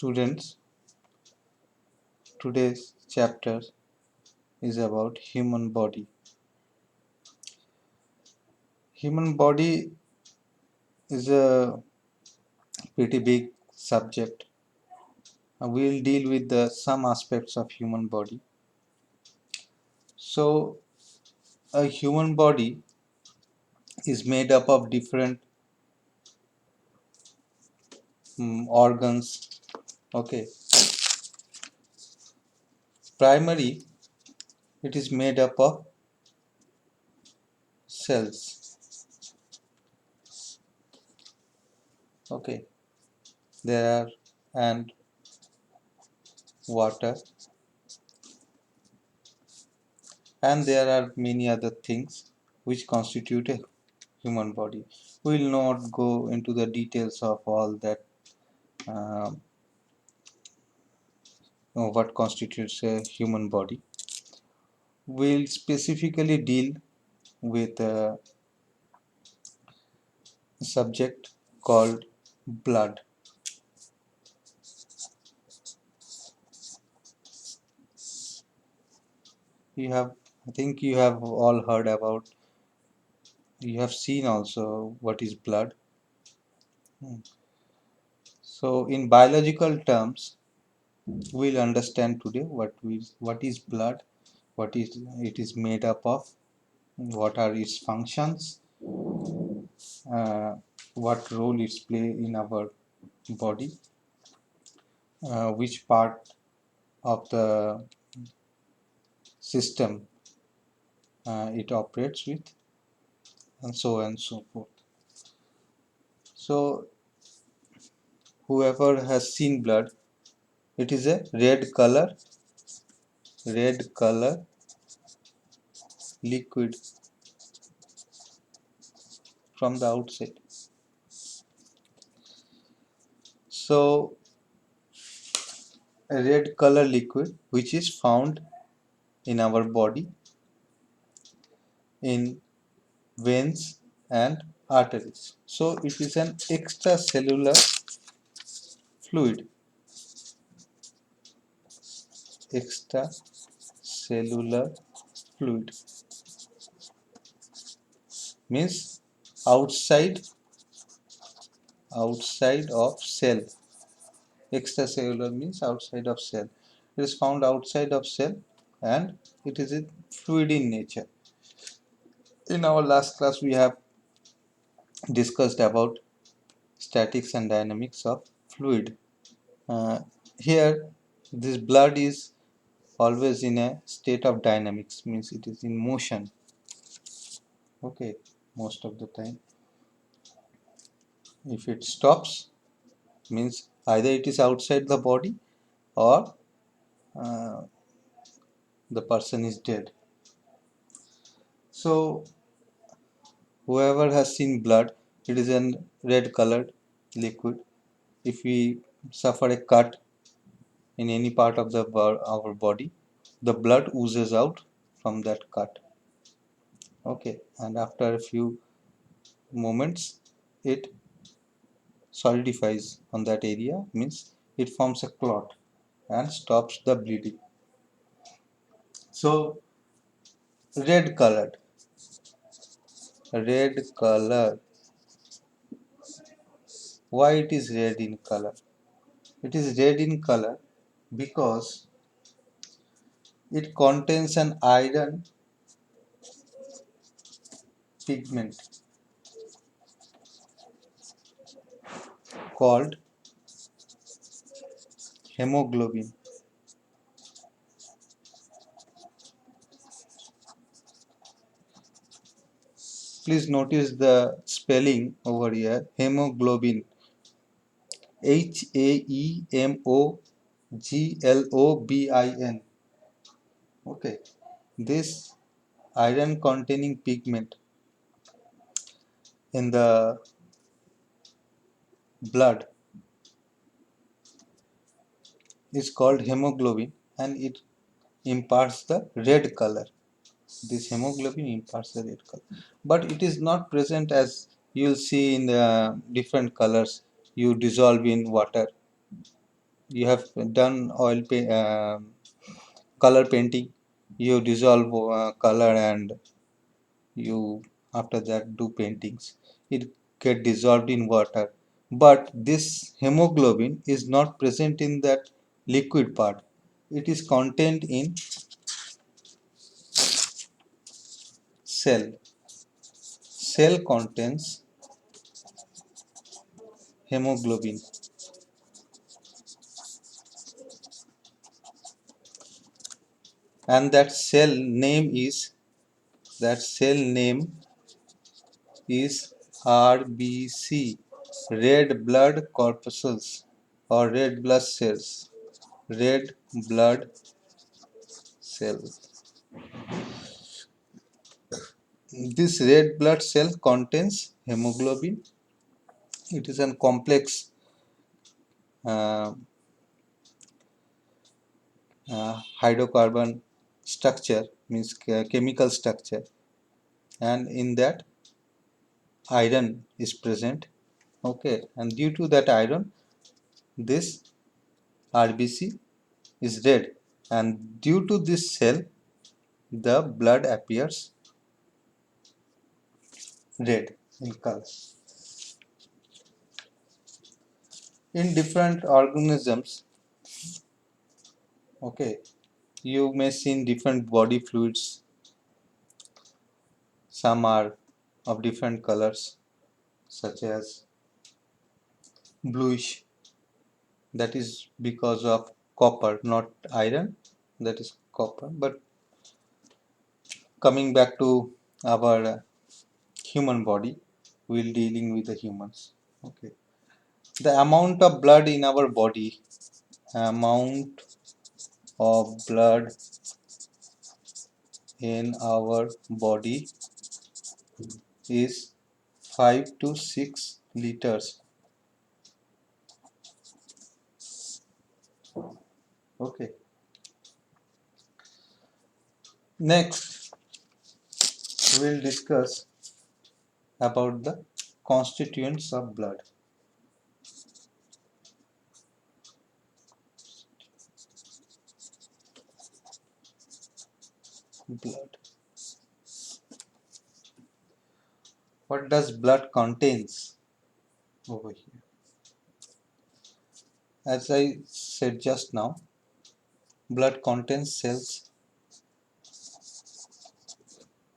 Students, today's chapter is about human body. Human body is a pretty big subject. We'll deal with some aspects of human body. So, a human body is made up of different organs. Okay, primary, it is made up of cells. Okay, there are and water, and there are many other things which constitute a human body. We will not go into the details of all that, um, what constitutes a human body. We'll specifically deal with a subject called blood. I think you have all heard about, you have seen also what is blood. So in biological terms, we'll understand today what is blood, what is it is made up of, what are its functions, uh, what role it plays in our body, which part of the system it operates with, and so on and so forth. So whoever has seen blood, it is a red color liquid from the outside. So a red color liquid which is found in our body in veins and arteries. So it is an extracellular fluid. Extracellular fluid means outside of cell. Extracellular means outside of cell. It is found outside of cell and it is a fluid in nature. In our last class we have discussed about statics and dynamics of fluid. Here this blood is always in a state of dynamics, means it is in motion. Okay, most of the time. If it stops, means either it is outside the body or uh, the person is dead. So whoever has seen blood, it is a red colored liquid. If we suffer a cut in any part of our body, the blood oozes out from that cut. Okay, and after a few moments it solidifies on that area, means it forms a clot and stops the bleeding. So red colored, red color, why it is red in color? It is red in color because it contains an iron pigment called hemoglobin. Please notice the spelling over here, hemoglobin. HAEMOGLOBIN. Okay, this iron containing pigment in the blood is called hemoglobin and it imparts the red color. This hemoglobin imparts the red color, but it is not present as you will see in the different colors you dissolve in water. you have done color painting, you dissolve color and you after that do paintings, it get dissolved in water, but this hemoglobin is not present in that liquid part, it is contained in cell. Cell contains hemoglobin, and that cell name is RBC, red blood corpuscles or red blood cells. Red blood cells. This red blood cell contains hemoglobin. It is a complex uh, hydrocarbon structure, means chemical structure, and in that iron is present. Okay, and due to that iron, this RBC is red, and due to this cell, the blood appears red in color. In different organisms, okay, you may see in different body fluids. Some are of different colors, such as bluish. That is because of copper, not iron. That is copper. But coming back to our human body, we'll dealing with the humans. Okay, the amount of blood in our body, amount of blood in our body is 5 to 6 liters. Okay, next we'll discuss about the constituents of blood. Blood. What does blood contains over here? As I said just now, blood contains cells.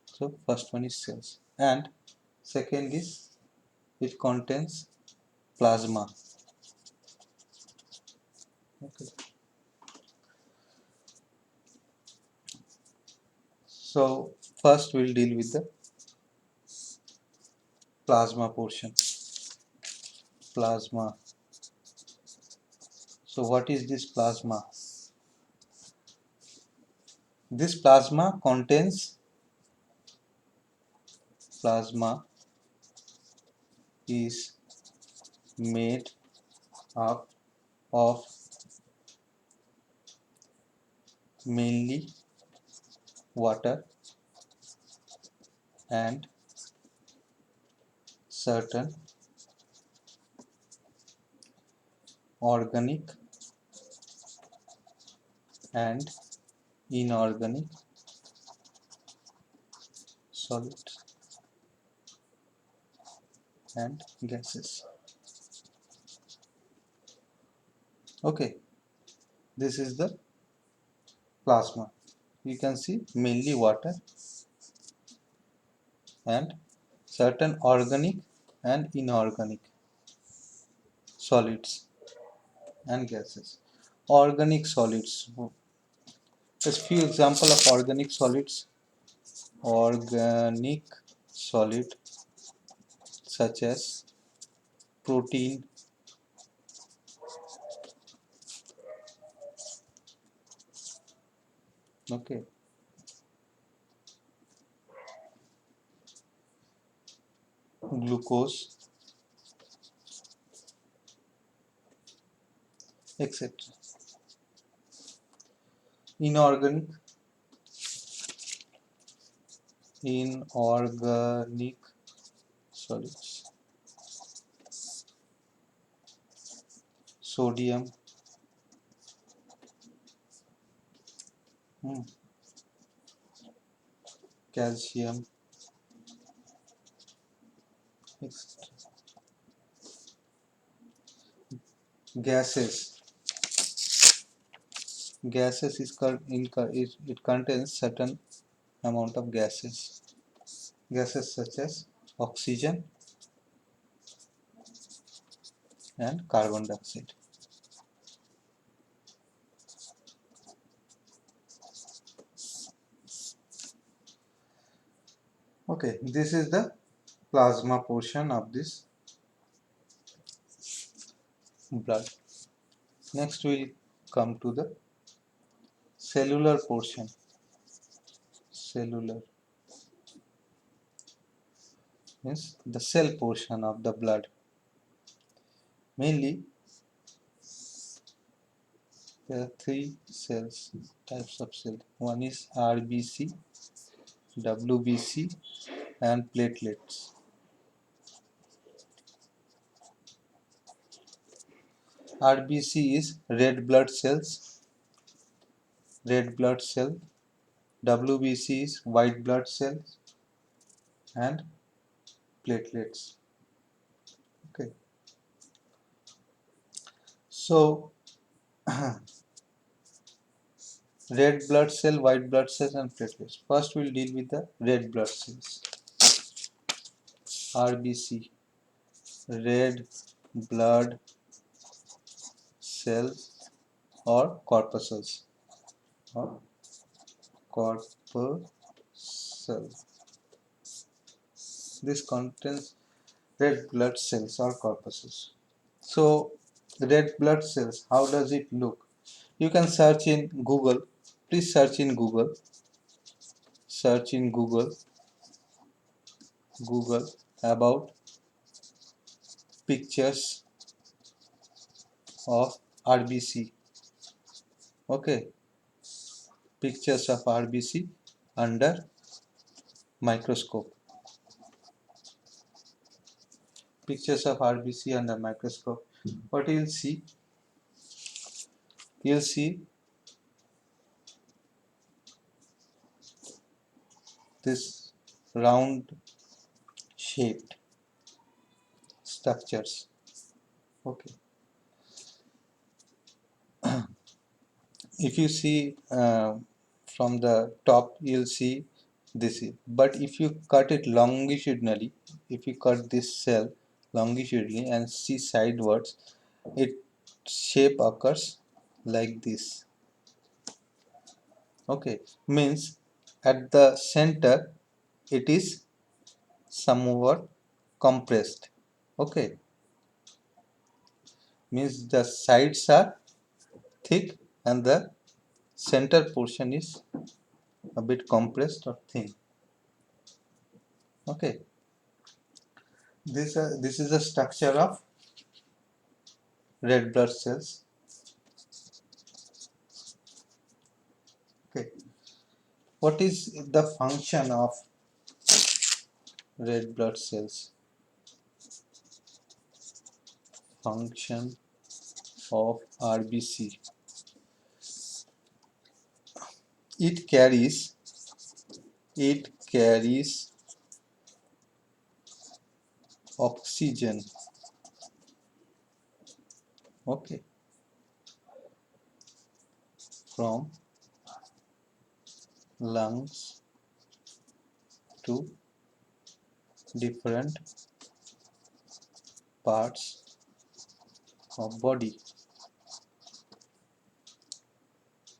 So first one is cells, and second is it contains plasma. Okay. So first we'll deal with the plasma portion. Plasma. So what is this plasma? This plasma is made up of mainly water and certain organic and inorganic solids and gases. Okay, this is the plasma. You can see mainly water and certain organic and inorganic solids and gases. Organic solids. Just few example of organic solids. Organic solid such as protein, okay, glucose, etc. Inorganic, inorganic solids, sodium, Hmm. Calcium, etc. Gases. Gases it contains certain amount of gases. Gases such as oxygen and carbon dioxide. Okay, this is the plasma portion of this blood. Next we'll come to the cellular portion. Cellular means the cell portion of the blood. Mainly there are three types of cell. One is RBC, WBC and platelets. RBC is red blood cells, red blood cell. WBC is white blood cells and platelets. Okay. So red blood cell, white blood cells and platelets. First we'll deal with the red blood cells. RBC, red blood cells or corpuscles or corpuscle. This contains red blood cells or corpuscles. So red blood cells, how does it look? You can search in Google. Please search in Google. Search in Google about pictures of RBC. Okay, pictures of RBC under microscope. Pictures of RBC under microscope. What you'll see? You'll see this round shaped structures. Okay. If you see from the top, you'll see this. But if you cut it longitudinally, if you cut this cell longitudinally and see sidewards, its shape occurs like this. Okay, means at the center it is somewhat compressed. Okay, means the sides are thick and the center portion is a bit compressed or thin. Okay, this is the structure of red blood cells. Okay, what is the function of red blood cells? Function of RBC. It carries oxygen. Okay, from lungs to different parts of body.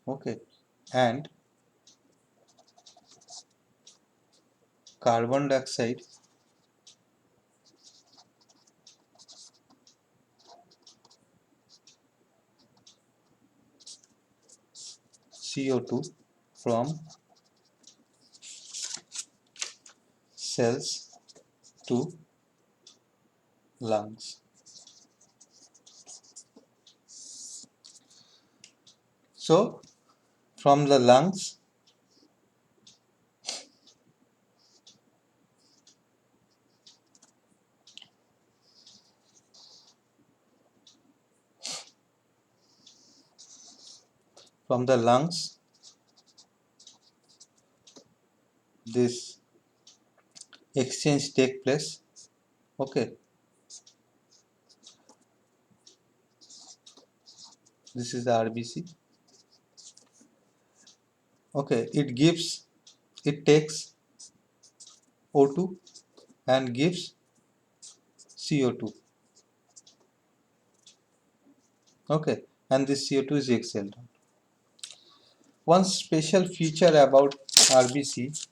Okay, and carbon dioxide CO2 from cells to lungs. So from the lungs from the lungs this exchange take place. Okay, this is the RBC. Okay, it takes O2 and gives CO2. Okay, and this CO2 is exhaled. One special feature about RBC,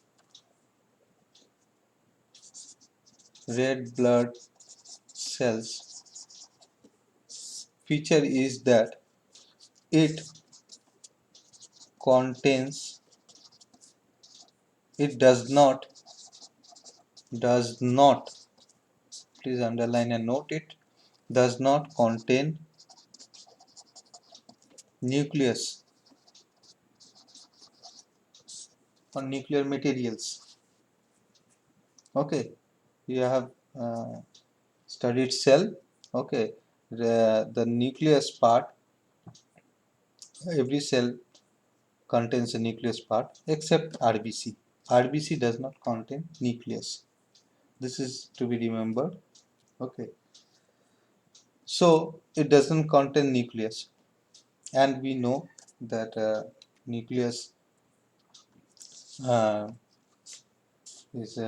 red blood cells, feature is that it contains, it does not, please underline and note it, does not contain nucleus or nuclear materials. Okay, you have studied cell. Okay, the nucleus part, every cell contains a nucleus part except RBC. RBC does not contain nucleus. This is to be remembered. Okay, so it doesn't contain nucleus, and we know that nucleus uh, is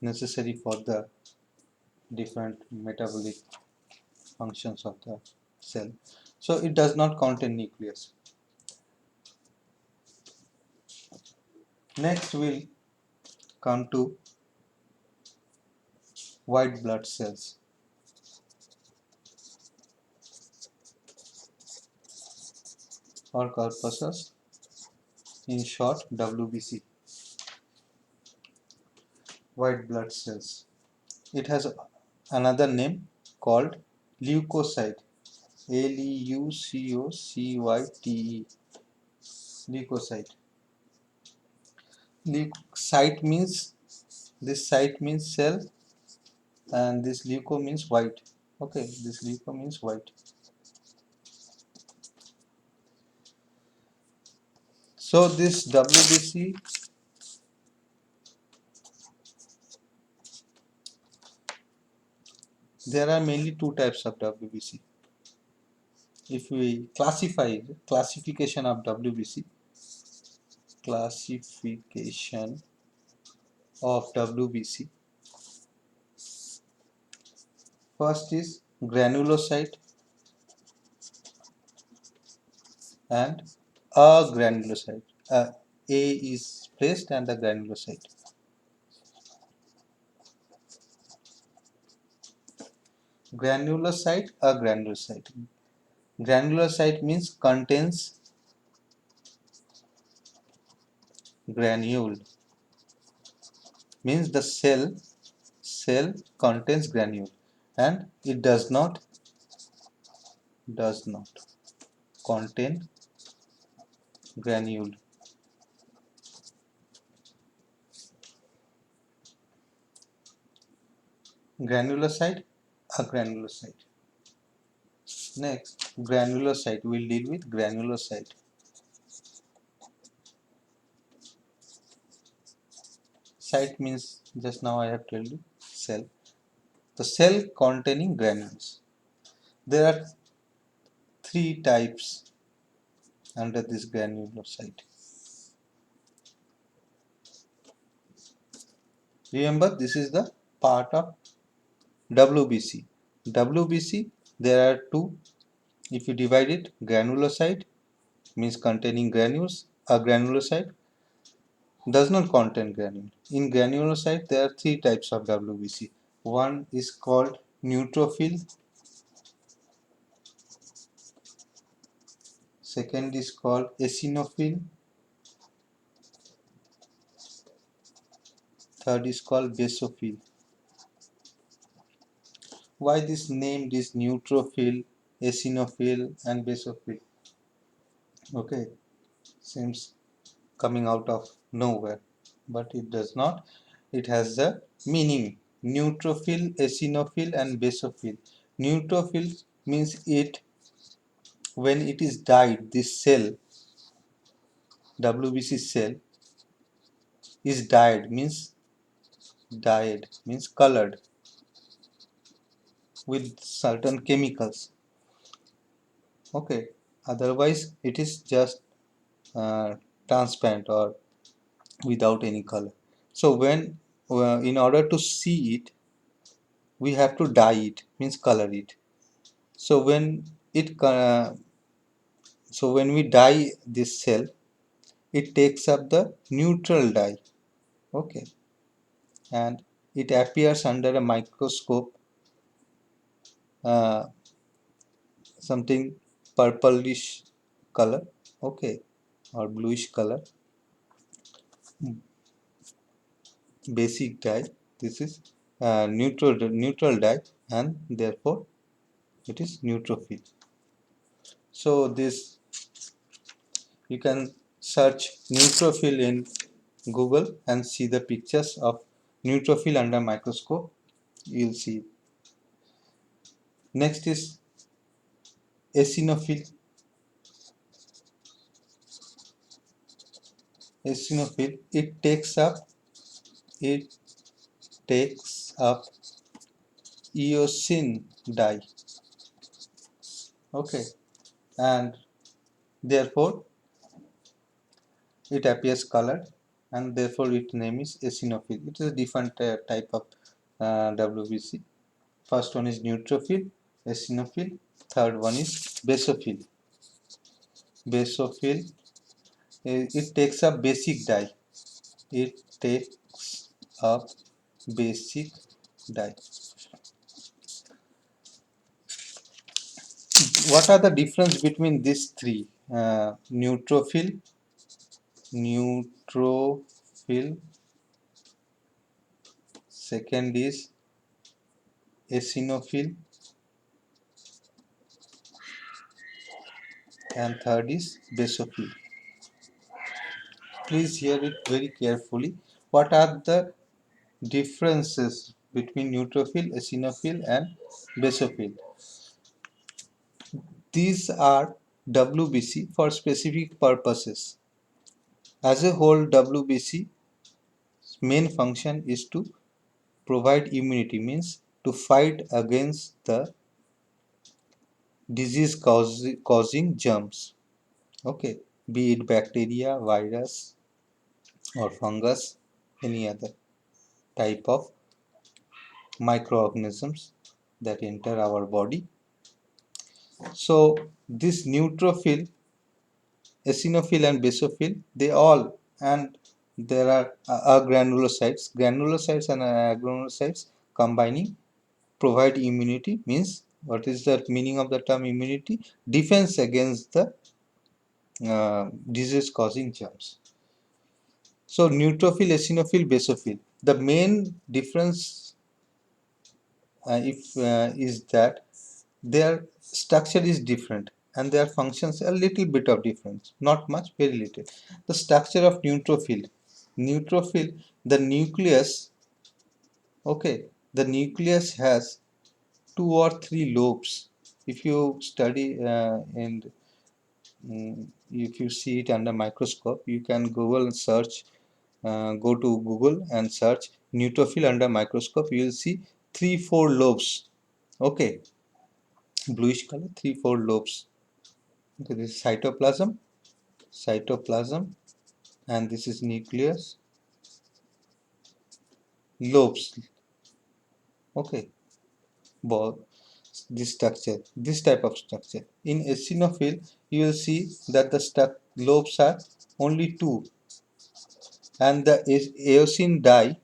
necessary for the different metabolic functions of the cell. So it does not contain nucleus. Next we'll come to white blood cells, or corpuscles, in short WBC, white blood cells. It has another name called leukocyte, Leucocyte. Leukocyte. Site means, this site means cell, and this leuco means white. Okay, this leuco means white. So this WBC, there are mainly two types of WBC. If we classification of WBC, first is granulocyte and agranulocyte. A is placed and the granulocyte. Granulocyte, agranulocyte. Granulocyte means contains granule, means the cell contains granule, and it does not contain granule. Granulocyte, agranulocyte. Next, granulocyte. We'll deal with granulocyte. Cyte means, just now I have told you, cell. The cell containing granules. There are three types under this granulocyte. Remember, this is the part of WBC. WBC, there are two. If you divide it, granulocyte means containing granules. A granulocyte does not contain granule. In granulocyte, there are three types of WBC. One is called neutrophil. Second is called eosinophil. Third is called basophil. Why this name is neutrophil, eosinophil and basophil? Okay, seems coming out of nowhere, but it does not. It has the meaning. Neutrophil, eosinophil and basophil. Neutrophil means it, when it is died, this cell, WBC cell, is dyed means colored with certain chemicals. Okay, otherwise it is just uh, transparent or without any color. So when in order to see it, we have to dye it, means color it. So when we dye this cell, it takes up the neutral dye. Okay, and it appears under a microscope, uh, something purplish color, okay, or bluish color, basic dye. This is neutral dye, and therefore it is neutrophil. So this, you can search neutrophil in Google and see the pictures of neutrophil under microscope. You'll see. Next is eosinophil. Eosinophil. It takes up eosin dye. Okay, and therefore it appears colored, and therefore its name is eosinophil. It is a different type of WBC. First one is neutrophil, eosinophil. Third one is basophil. Basophil, it takes up basic dye. It takes up basic dye. What are the difference between these three? Neutrophil. Second is eosinophil, and third is basophil. Please hear it very carefully. What are the differences between neutrophil, eosinophil, and basophil? These are WBC for specific purposes. As a whole, WBC main function is to provide immunity, means to fight against the disease causing germs. Okay, be it bacteria, virus, or fungus, any other type of microorganisms that enter our body. So this neutrophil, eosinophil, and basophil, they all, and there are granulocytes and agranulocytes combining provide immunity. Means, what is the meaning of the term immunity? Defense against the disease causing germs. So neutrophil, eosinophil, basophil. The main difference if is that their structure is different and their functions a little bit of difference, not much, very little. The structure of neutrophil, the nucleus, okay, the nucleus has 2 or 3 lobes. If you study and if you see it under microscope, you can Google and search, go to Google and search neutrophil under microscope. You will see 3-4 lobes. Okay, bluish color, 3-4 lobes. Okay, this is cytoplasm, and this is nucleus, lobes. Okay, ball, this type of structure. In eosinophil, you will see that the lobes are only 2, and the eosin dye,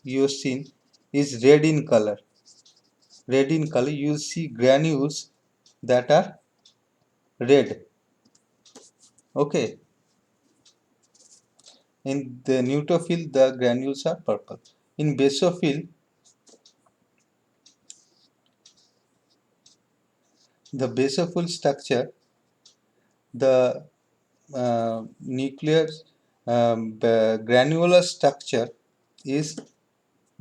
eosin, is red in color. Red in color, you will see granules that are red. Okay, in the neutrophil, the granules are purple. In basophil, the basophil structure, the nuclear the granular structure is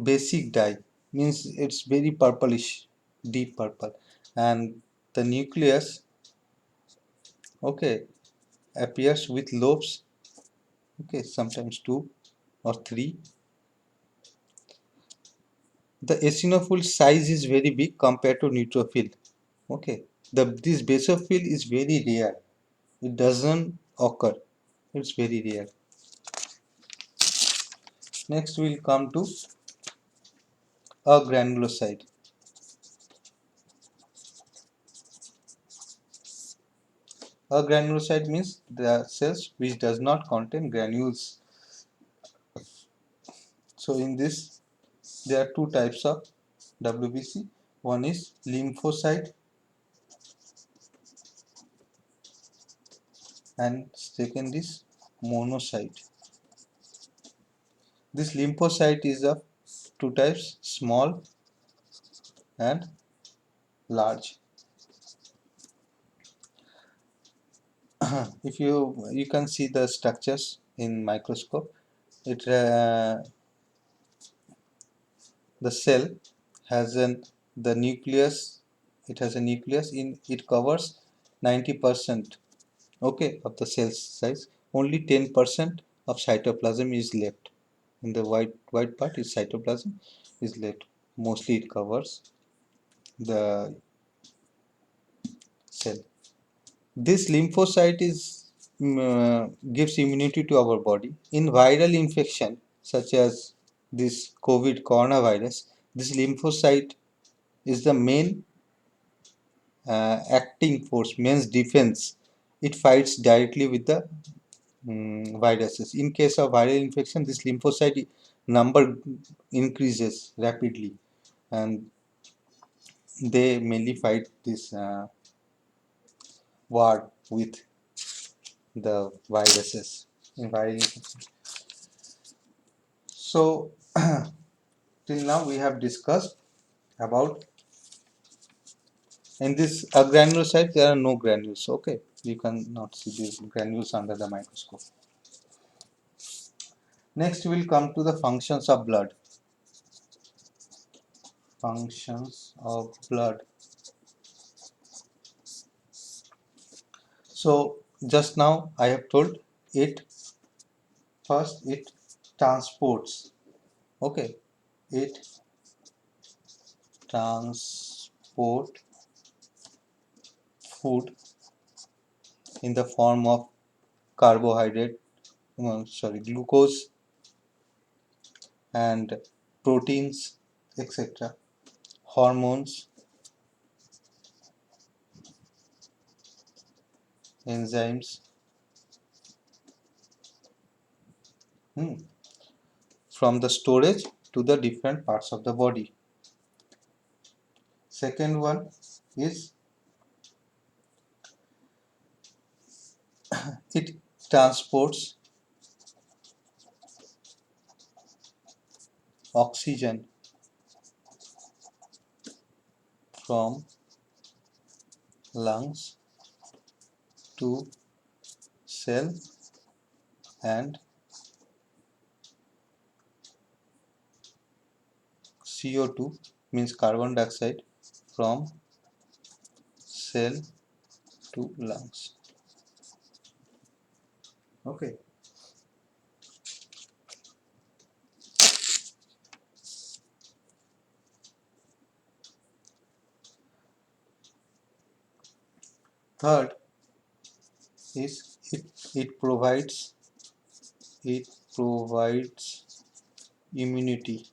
basic dye, means it's very purplish, deep purple, and the nucleus, okay, appears with lobes, okay, sometimes 2, or 3. The eosinophil size is very big compared to neutrophil. Okay, this basophil is very rare. It doesn't occur. It's very rare. Next, we'll come to agranulocyte. Agranulocyte means the cells which does not contain granules. So in this, there are two types of WBC. One is lymphocyte and second is monocyte. This lymphocyte is of two types, small and large. If you can see the structures in microscope, it the cell has the nucleus. It has a nucleus. It covers 90%, okay, of the cell size. Only 10% of cytoplasm is left. In the white part is cytoplasm is left. Mostly it covers the cell. This lymphocyte gives immunity to our body. In viral infection such as this COVID coronavirus, this lymphocyte is the main acting force, means defense. It fights directly with the viruses. In case of viral infection, this lymphocyte number increases rapidly, and they mainly fight this war with the viruses in viral infection. So till now we have discussed about, in this granulocyte there are no granules. Okay, you cannot see these granules under the microscope. Next we will come to the functions of blood. Functions of blood. So just now I have told it. First it transports. Okay, it transport food in the form of carbohydrate, glucose and proteins, etc. Hormones, enzymes, hmm, from the storage to the different parts of the body. Second one is it transports oxygen from lungs to cell and CO2 means carbon dioxide from cell to lungs. Okay. Third is it provides immunity.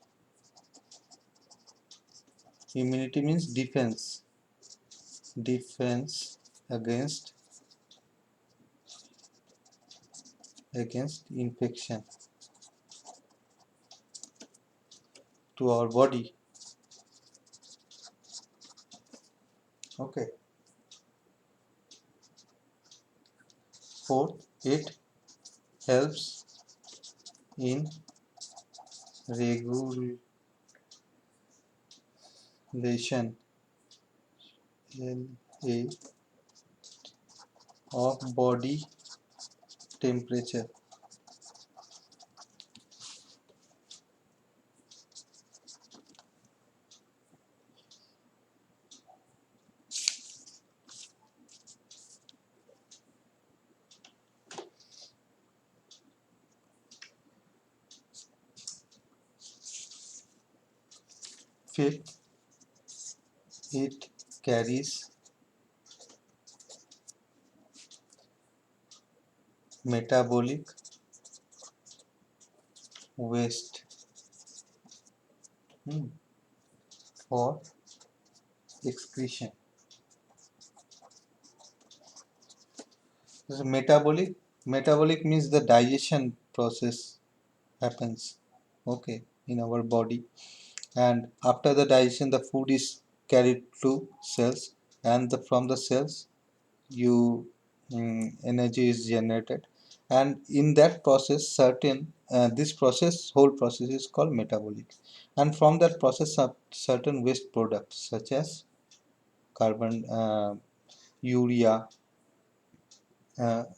Immunity means defense against infection to our body. Okay. Fourth, it helps in regulation LA of body temperature. Fifth, it carries metabolic waste for excretion. So metabolic means the digestion process happens, okay, in our body, and after the digestion the food is carried to cells, and from the cells you energy is generated, and in that process certain this process whole process is called metabolic, and from that process certain waste products such as carbon, urea,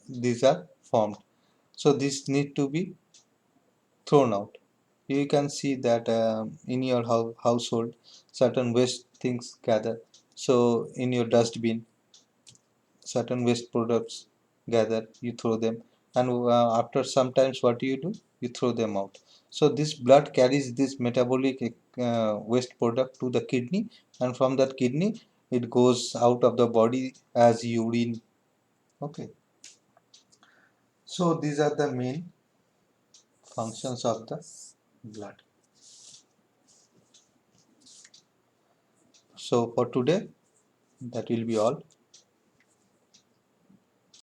these are formed. So this need to be thrown out. You can see that in your household certain waste things gather. So in your dustbin certain waste products gather, you throw them, and after sometimes what do, you throw them out. So this blood carries this metabolic waste product to the kidney, and from that kidney it goes out of the body as urine. Okay, so these are the main functions of the blood. So for today that will be all.